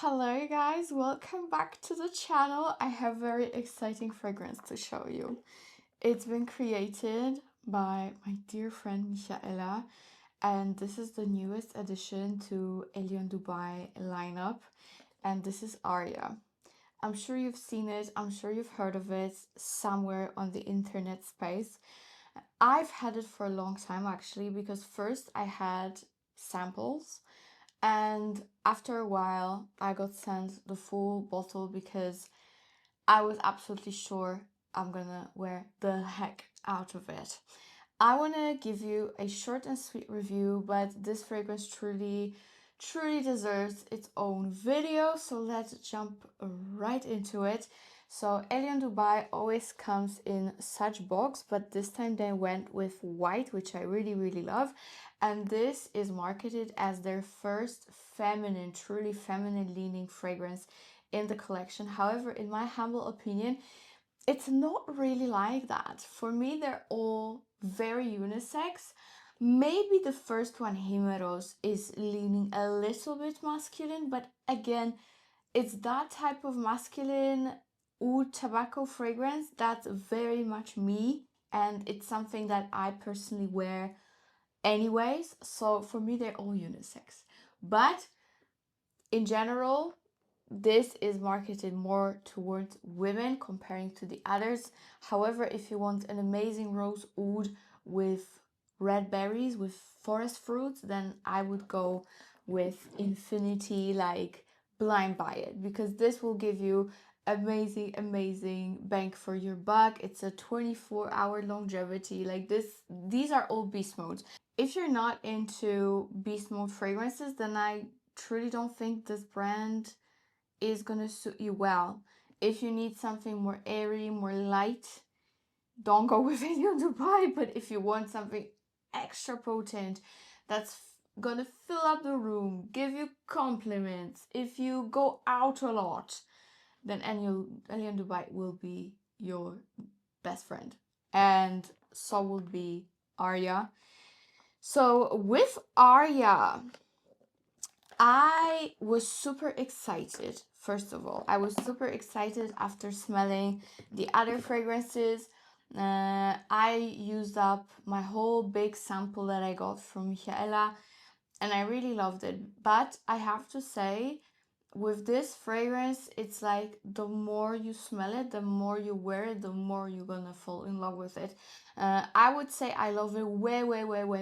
Hello guys, welcome back to the channel. I have very exciting fragrance to show you. It's been created by my dear friend Michaela, and this is the newest addition to Elyon Dubai lineup, and this is Aria. I'm sure you've seen it, I'm sure you've heard of it somewhere on the internet space. I've had it for a long time actually, because first I had samples, and after a while I got sent the full bottle because I was absolutely sure I'm gonna wear the heck out of it. I want to give you a short and sweet review, but this fragrance truly deserves its own video, so let's jump right into it. So Elyon Dubai always comes in such box, but this time they went with white, which I really love, and this is marketed as their first feminine, truly feminine leaning fragrance in the collection. However, in my humble opinion, it's not really like that. For me, they're all very unisex. Maybe the first one, Himeros, is leaning a little bit masculine, but again, it's that type of masculine oud tobacco fragrance that's very much me, and it's something that I personally wear anyways. So for me, they're all unisex. But in general, this is marketed more towards women comparing to the others. However, if you want an amazing rose oud with red berries, with forest fruits, then I would go with Infinity, like blind buy it, because this will give you amazing bang for your buck. It's a 24-hour longevity. Like these are all beast modes. If you're not into beast mode fragrances, then I truly don't think this brand is gonna suit you well. If you need something more airy, more light, don't go with Elyon Dubai. But if you want something extra potent that's gonna fill up the room, give you compliments, if you go out a lot, then Elyon Dubai will be your best friend, and so will be Aria. So with Aria, I was super excited. First of all, I was super excited after smelling the other fragrances. I used up my whole big sample that I got from Michaela, and I really loved it. But I have to say, with this fragrance, it's like the more you smell it, the more you wear it, the more you're gonna fall in love with it. I would say I love it way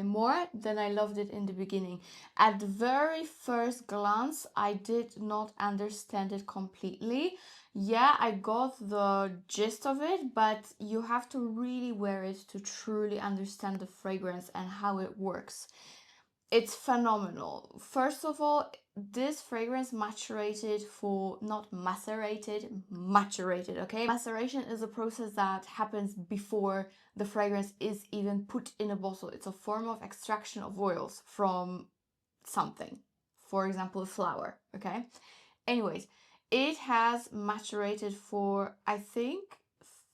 more than I loved it in the beginning. At the very first glance, I did not understand it completely. Yeah, I got the gist of it, but you have to really wear it to truly understand the fragrance and how it works. It's phenomenal. First of all, this fragrance maturated for, not macerated, maturated, okay? Maceration is a process that happens before the fragrance is even put in a bottle. It's a form of extraction of oils from something, for example, a flower, okay? Anyways, it has maturated for, I think,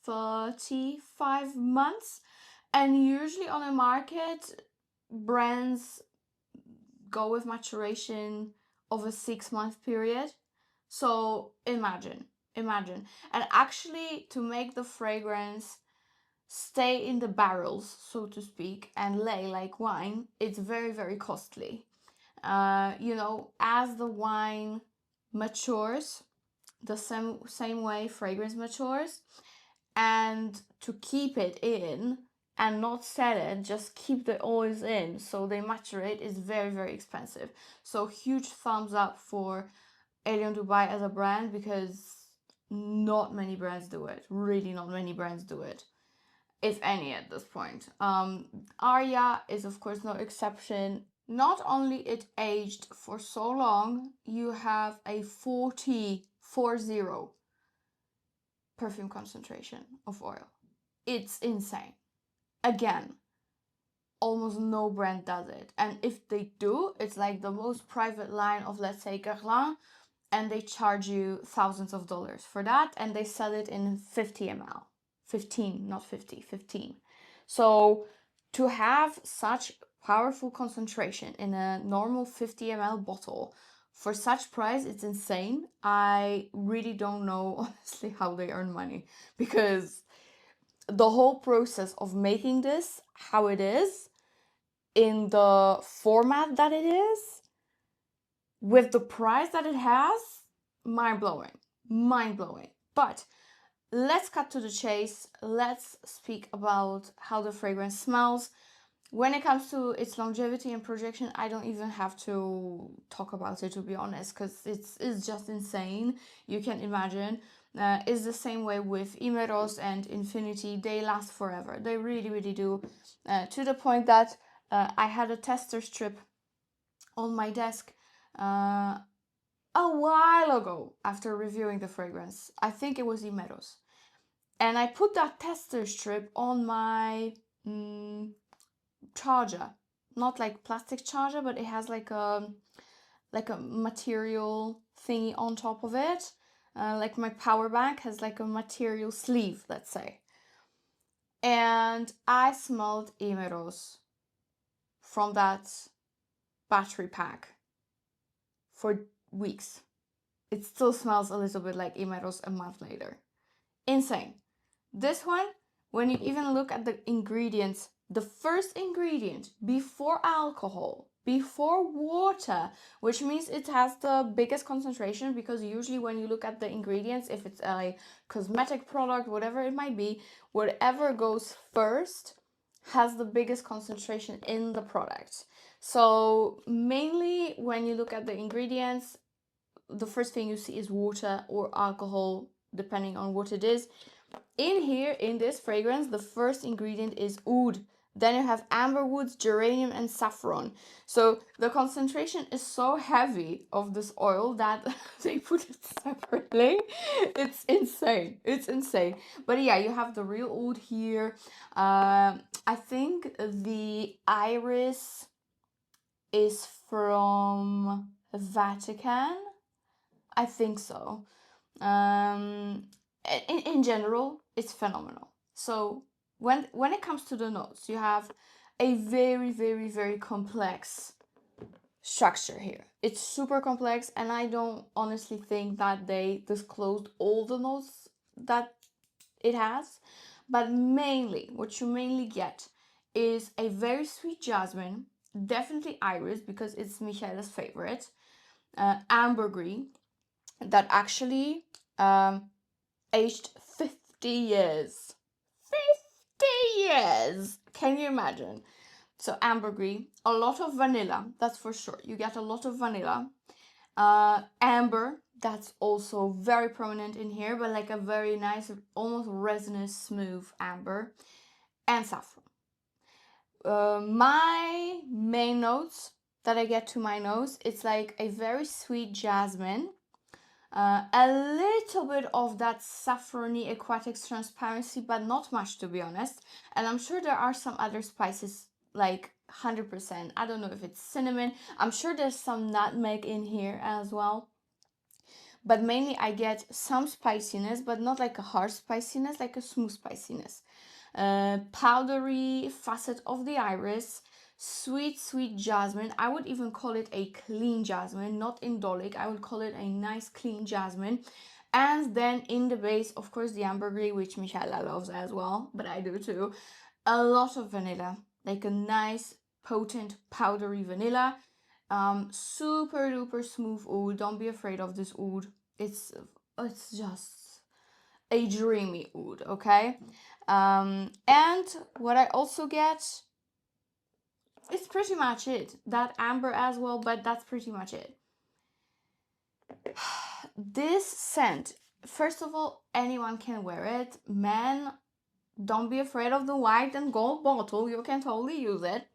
35 months, and usually on the market, brands go with maturation of a 6-month period. So imagine. And actually, to make the fragrance stay in the barrels, so to speak, and lay like wine, it's very costly. You know, as the wine matures, the same way fragrance matures, and to keep it in and not sell it, just keep the oils in so they maturate, is very expensive. So huge thumbs up for Elyon Dubai as a brand, because not many brands do it. Really not many brands do it, if any, at this point. Aria is of course no exception. Not only it aged for so long, you have a 40 perfume concentration of oil. It's insane. Again, almost no brand does it, and if they do, it's like the most private line of, let's say, Guerlain, and they charge you thousands of dollars for that, and they sell it in 50 ml. 15, not 50, 15. So to have such powerful concentration in a normal 50 ml bottle For such price, it's insane. I really don't know, honestly, how they earn money, because the whole process of making this, how it is, in the format that it is, with the price that it has, mind-blowing, mind-blowing. But let's cut to the chase. Let's speak about how the fragrance smells. When it comes to its longevity and projection, I don't even have to talk about it, to be honest, because it's just insane. You can imagine. It's the same way with Imeros and Infinity. They last forever. They really, really do. To the point that I had a tester strip on my desk a while ago after reviewing the fragrance. I think it was Imeros. And I put that tester strip on my charger, not like plastic charger, but it has like a material thingy on top of it, like my power bank has like a material sleeve, let's say. And I smelled Imeros from that battery pack for weeks. It still smells a little bit like Imeros a month later. Insane. This one, when you even look at the ingredients, the first ingredient before alcohol, before water, which means it has the biggest concentration, because usually when you look at the ingredients, if it's a cosmetic product, whatever it might be, whatever goes first has the biggest concentration in the product. So mainly when you look at the ingredients, the first thing you see is water or alcohol, depending on what it is. In here, in this fragrance, the first ingredient is oud. Then you have amberwoods, geranium, and saffron. So the concentration is so heavy of this oil that they put it separately. It's insane. It's insane. But yeah, you have the real oud here. I think the iris is from Vatican. I think so. In general, it's phenomenal. So when it comes to the notes, you have a very, very, very complex structure here. It's super complex, and I don't honestly think that they disclosed all the notes that it has. But mainly, what you mainly get is a very sweet jasmine, definitely iris, because it's Michaela's favorite, ambergris, that actually aged 50 years. 50 years! Can you imagine? So ambergris, a lot of vanilla, that's for sure. You get a lot of vanilla. Amber, that's also very prominent in here, but like a very nice, almost resinous, smooth amber. And saffron. My main notes that I get to my nose, it's like a very sweet jasmine. A little bit of that saffrony aquatics transparency, but not much, to be honest. And I'm sure there are some other spices, like 100%. I don't know if it's cinnamon. I'm sure there's some nutmeg in here as well. But mainly I get some spiciness, but not like a harsh spiciness, like a smooth spiciness. Powdery facet of the iris. Sweet, sweet jasmine. I would even call it a clean jasmine, not indolic. I would call it a nice, clean jasmine. And then in the base, of course, the ambergris, which Michaela loves as well, but I do too. A lot of vanilla, like a nice, potent, powdery vanilla. Super duper smooth oud. Don't be afraid of this oud. It's just a dreamy oud, okay? And what I also get, it's pretty much it. That amber as well, but that's pretty much it. This scent, first of all, anyone can wear it. Men, don't be afraid of the white and gold bottle. You can totally use it.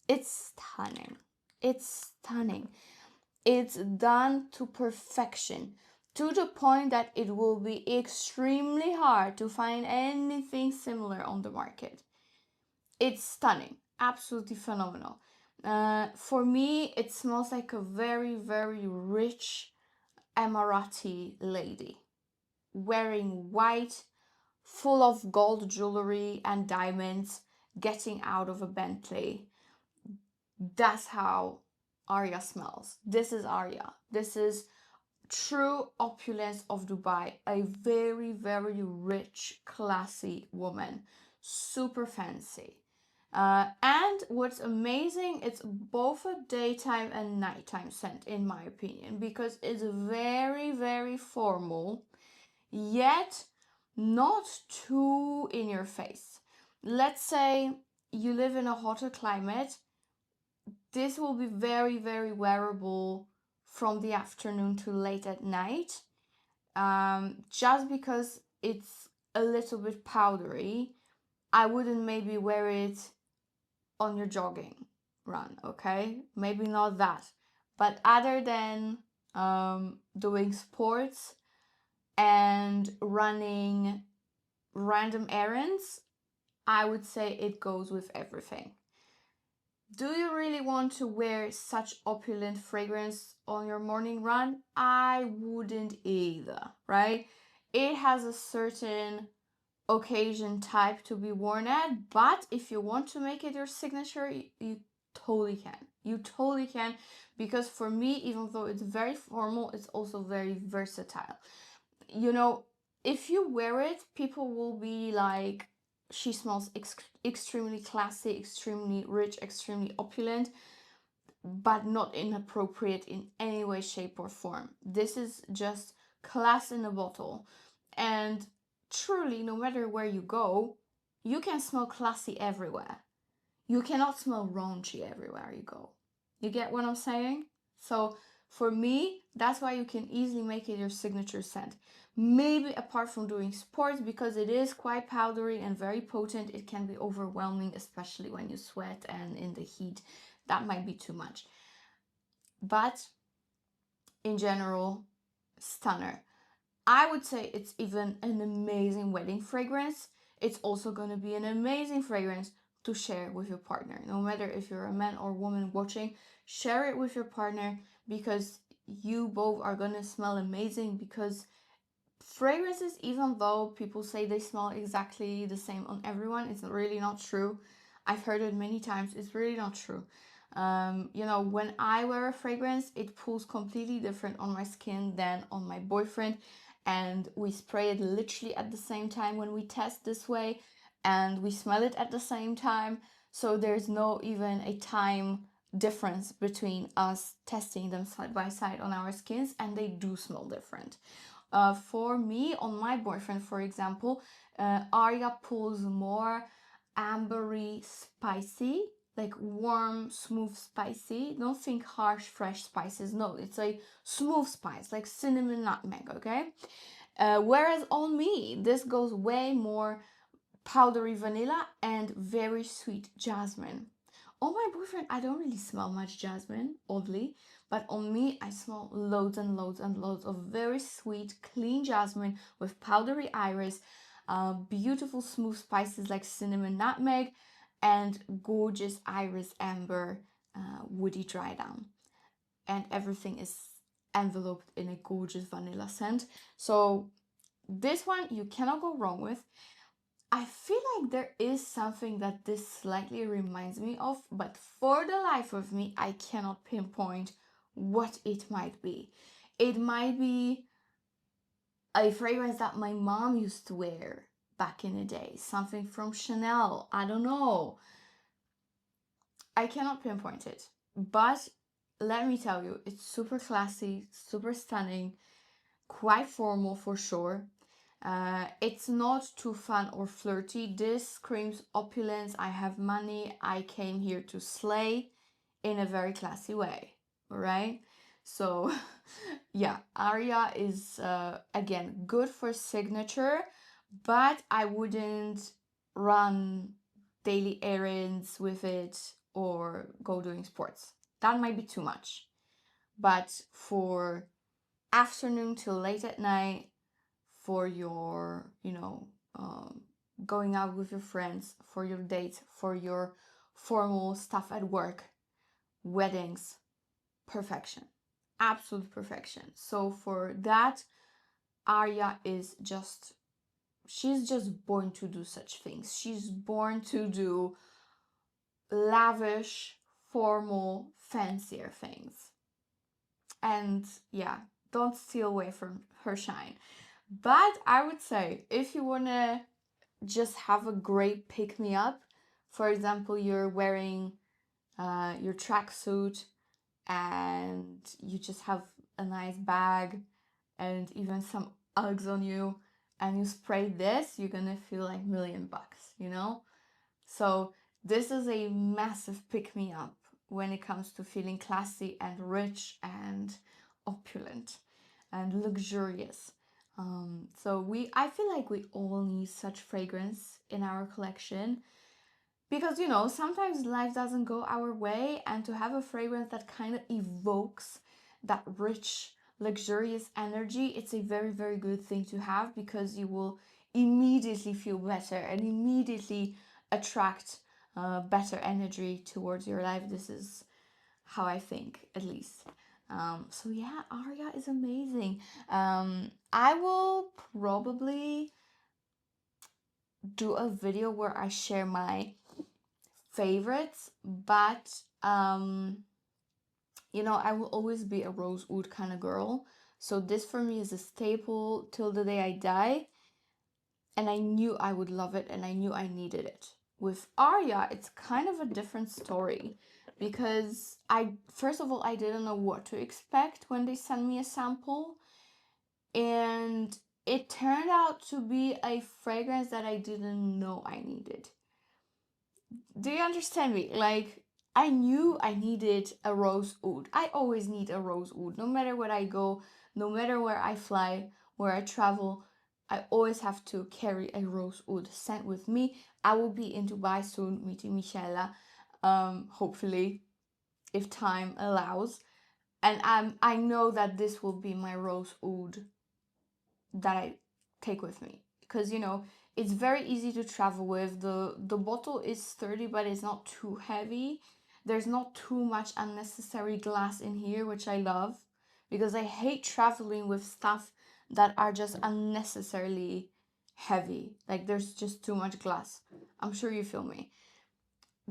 It's stunning. It's stunning. It's done to perfection, to the point that it will be extremely hard to find anything similar on the market. It's stunning. Absolutely phenomenal. For me, it smells like a very, very rich Emirati lady wearing white, full of gold jewelry and diamonds, getting out of a Bentley. That's how Aria smells. This is Aria. This is true opulence of Dubai. A very, very rich, classy woman. Super fancy. And what's amazing, it's both a daytime and nighttime scent, in my opinion, because it's very, very formal, yet not too in your face. Let's say you live in a hotter climate, this will be very, very wearable from the afternoon to late at night, just because it's a little bit powdery. I wouldn't maybe wear it on your jogging run, okay? Maybe not that. But other than doing sports and running random errands, I would say it goes with everything. Do you really want to wear such opulent fragrance on your morning run? I wouldn't either, right? It has a certain occasion type to be worn at, but if you want to make it your signature, you totally can. You totally can, because for me, even though it's very formal, it's also very versatile. You know, if you wear it, people will be like, she smells extremely classy, extremely rich, extremely opulent, but not inappropriate in any way, shape, or form. This is just class in a bottle. And truly, no matter where you go, you can smell classy everywhere. You cannot smell raunchy everywhere you go. You get what I'm saying? So for me, that's why you can easily make it your signature scent. Maybe apart from doing sports, because it is quite powdery and very potent, it can be overwhelming, especially when you sweat and in the heat. That might be too much. But in general, stunner. I would say it's even an amazing wedding fragrance. It's also going to be an amazing fragrance to share with your partner. No matter if you're a man or woman watching, share it with your partner, because you both are going to smell amazing. Because fragrances, even though people say they smell exactly the same on everyone, it's really not true. I've heard it many times. It's really not true. You know, when I wear a fragrance, it pulls completely different on my skin than on my boyfriend. And we spray it literally at the same time when we test this way, and we smell it at the same time. So there's no even a time difference between us testing them side by side on our skins, and they do smell different. For me, on my boyfriend, for example, Aria pulls more ambery, spicy, like warm, smooth, spicy. Don't think harsh, fresh spices. No, it's a smooth spice, like cinnamon, nutmeg, okay? Whereas on me, this goes way more powdery vanilla and very sweet jasmine. On my boyfriend, I don't really smell much jasmine, oddly, but on me, I smell loads and loads and loads of very sweet, clean jasmine with powdery iris, beautiful smooth spices like cinnamon, nutmeg, and gorgeous iris amber, woody dry down. And everything is enveloped in a gorgeous vanilla scent. So this one you cannot go wrong with. I feel like there is something that this slightly reminds me of, but for the life of me, I cannot pinpoint what it might be. It might be a fragrance that my mom used to wear back in the day, something from Chanel, I don't know. I cannot pinpoint it, but let me tell you, it's super classy, super stunning, quite formal for sure. It's not too fun or flirty. This screams opulence. I have money. I came here to slay in a very classy way. All right. So yeah, Aria is again good for signature, but I wouldn't run daily errands with it or go doing sports. That might be too much. But for afternoon till late at night, for your, going out with your friends, for your dates, for your formal stuff at work, weddings, perfection, absolute perfection. So for that, Aria is just, she's just born to do such things. She's born to do lavish, formal, fancier things. And yeah, don't steal away from her shine. But I would say if you want to just have a great pick-me-up, for example, you're wearing your tracksuit and you just have a nice bag and even some Uggs on you, and you spray this, you're gonna feel like $1,000,000, you know? So this is a massive pick-me-up when it comes to feeling classy and rich and opulent and luxurious. I feel like we all need such fragrance in our collection, because you know, sometimes life doesn't go our way, and to have a fragrance that kind of evokes that rich, luxurious energy, it's a very, very good thing to have, because you will immediately feel better and immediately attract better energy towards your life. This is how I think, at least. So yeah, Aria is amazing. I will probably do a video where I share my favorites, but you know, I will always be a rose oud kind of girl. So this for me is a staple till the day I die. And I knew I would love it, and I knew I needed it. With Aria, it's kind of a different story, because first of all, I didn't know what to expect when they sent me a sample. And it turned out to be a fragrance that I didn't know I needed. Do you understand me? Like, I knew I needed a rose oud. I always need a rose oud, no matter where I go, no matter where I fly, where I travel. I always have to carry a rose oud scent with me. I will be in Dubai soon meeting Michelle, hopefully, if time allows. And I know that this will be my rose oud that I take with me, because you know, it's very easy to travel with. The bottle is sturdy, but it's not too heavy. There's not too much unnecessary glass in here, which I love, because I hate traveling with stuff that are just unnecessarily heavy. Like, there's just too much glass. I'm sure you feel me.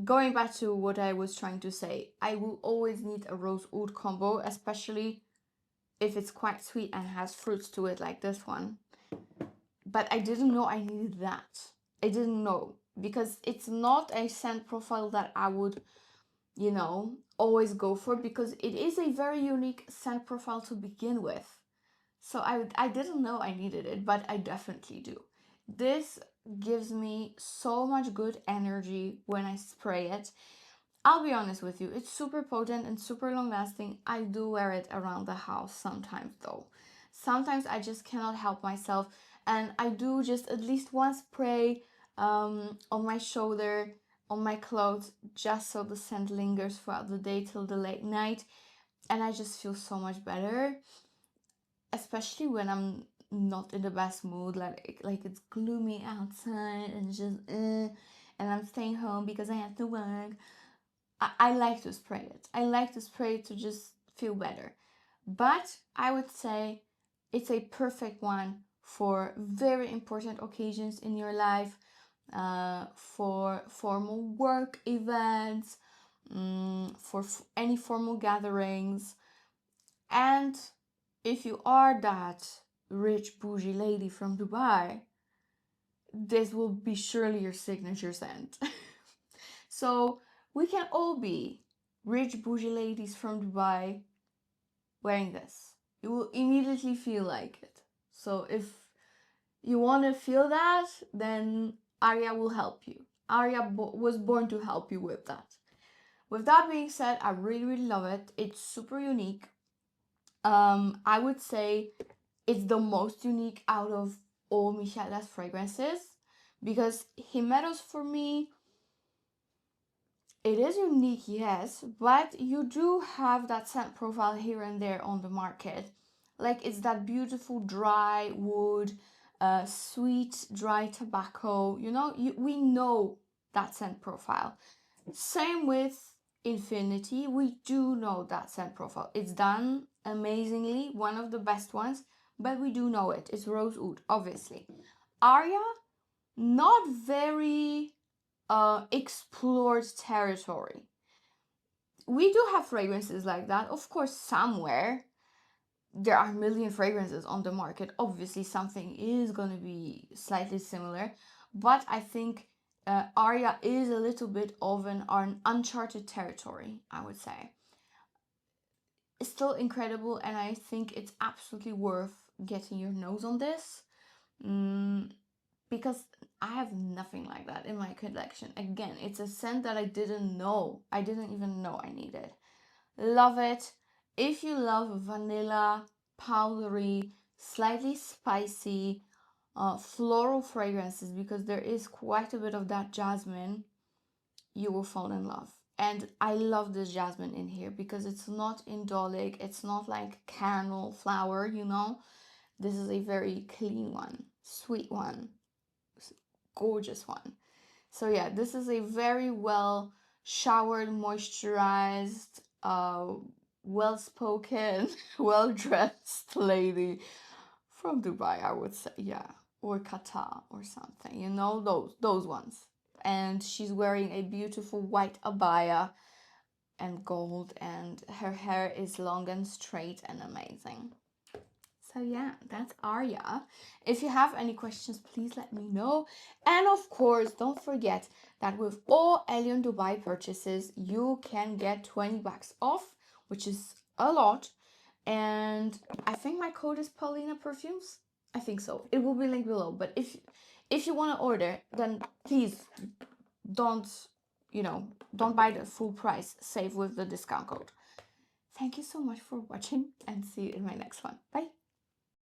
Going back to what I was trying to say, I will always need a rose oud combo, especially if it's quite sweet and has fruits to it, like this one. But I didn't know I needed that. I didn't know, because it's not a scent profile that I would, you know, always go for, because it is a very unique scent profile to begin with. So I didn't know I needed it, but I definitely do. This gives me so much good energy when I spray it. I'll be honest with you, it's super potent and super long lasting. I do wear it around the house sometimes though. Sometimes I just cannot help myself, and I do just at least one spray on my shoulder, on my clothes, just so the scent lingers throughout the day till the late night, and I just feel so much better, especially when I'm not in the best mood, like it's gloomy outside and just and I'm staying home because I have to work. I like to spray it. I like to spray it to just feel better. But I would say it's a perfect one for very important occasions in your life, for formal work events, for any formal gatherings. And if you are that rich bougie lady from Dubai, this will be surely your signature scent. So we can all be rich bougie ladies from Dubai wearing this. You will immediately feel like it. So if you want to feel that, then Aria will help you. Aria was born to help you with that. With that being said, I really, really love it. It's super unique. I would say it's the most unique out of all Micalle's fragrances, because Jimeros for me, it is unique, yes, but you do have that scent profile here and there on the market. Like, it's that beautiful dry wood, sweet dry tobacco, you know, we know that scent profile. Same with Infinity, we do know that scent profile. It's done amazingly, one of the best ones, but we do know it. It's rose oud, obviously. Aria, not very explored territory. we do have fragrances like that. Of course, somewhere there are a million fragrances on the market. Obviously, something is going to be slightly similar, but I think Aria is a little bit of an uncharted territory, I would say. It's still incredible, and I think it's absolutely worth getting your nose on this. Because I have nothing like that in my collection. Again, it's a scent that I didn't even know I needed. Love it. If you love vanilla, powdery, slightly spicy, floral fragrances, because there is quite a bit of that jasmine, you will fall in love. And I love this jasmine in here because it's not indolic, it's not like caramel flower, you know. This is a very clean one, sweet one, gorgeous one. So yeah, this is a very well showered, moisturized, well spoken, well dressed lady from Dubai, I would say. Yeah, or Qatar or something, you know, those ones. And she's wearing a beautiful white abaya and gold, and her hair is long and straight and amazing. So yeah, that's Aria. If you have any questions, please let me know. And of course, don't forget that with all Elyon Dubai purchases, you can get 20 bucks off, which is a lot. And I think my code is Paulina&Perfumes. I think so. It will be linked below. But if you want to order, then please don't, don't buy the full price. Save with the discount code. Thank you so much for watching, and see you in my next one. Bye.